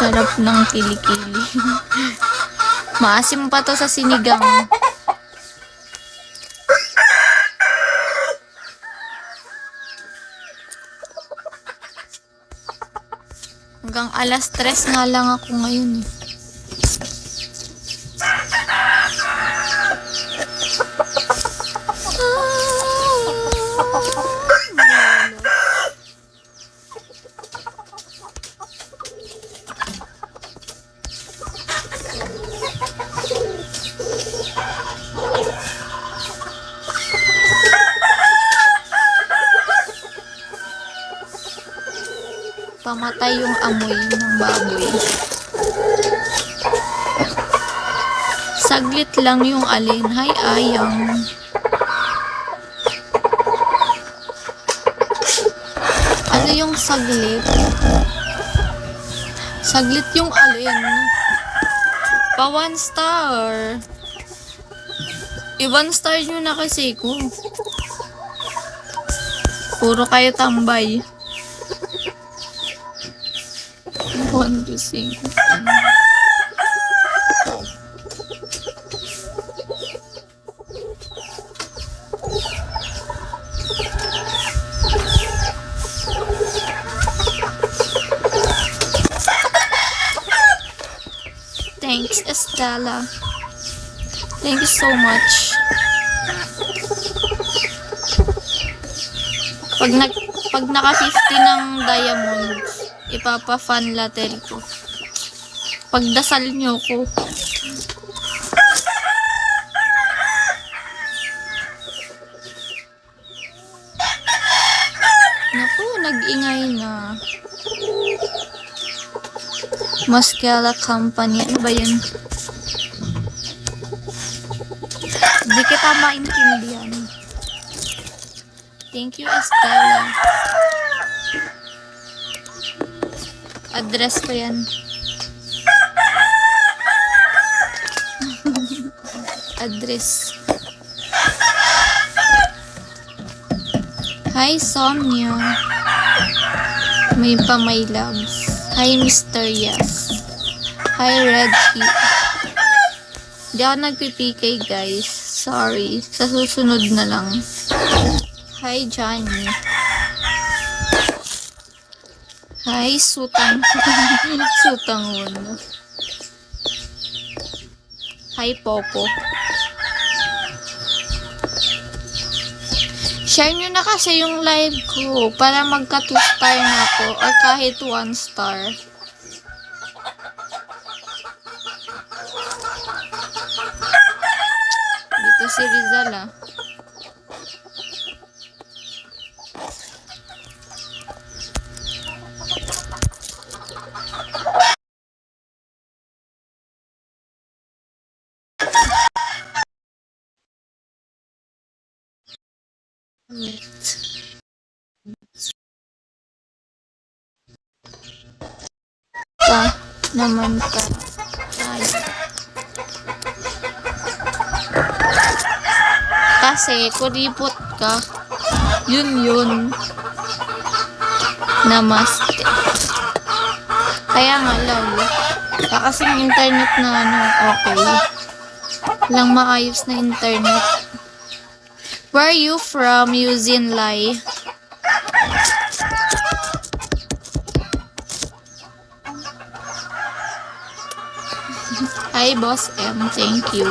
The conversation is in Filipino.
Sarap ng kilikili. Maasim pa to sa sinigang. Hanggang alas 3 nga lang ako ngayon eh. Pamatay yung amoy ng baboy. Saglit lang yung alin. Hay, ayang. Ano yung saglit? Saglit yung alin. Pa 1 star. I-1 star nyo na kasi ko. Puro kayo tambay. 1 to 5. Thanks, Estella. Thank you so much. Pag naka 50 ng diamond, ipapa-fan latte ko. Pagdasal nyo ko. Naku, nag-ingay na. Mascala Company. Ano ba yun? Hindi kita maintindihan. Thank you, Estella. Address ko yan. Address. Hi, Sonia. May pa my loves. Hi, Mr. Yes. Hi, Reggie. Di ako nagpipikay, guys. Sorry. Sa susunod na lang. Hi, Johnny. Hi, Sutang. Sutangon. Hi, Popo. Share nyo na kasi yung live ko para magka 2 star na ako or kahit 1 star. Dito si Rizal ah. Pa naman ka. Ay. Kasi kuripot ka. Yun. Namaste. Kaya nga love. Kasing internet na okay. Lang maayos na internet. Where are you from, Yuzin Lai? Hi, Boss M. Thank you.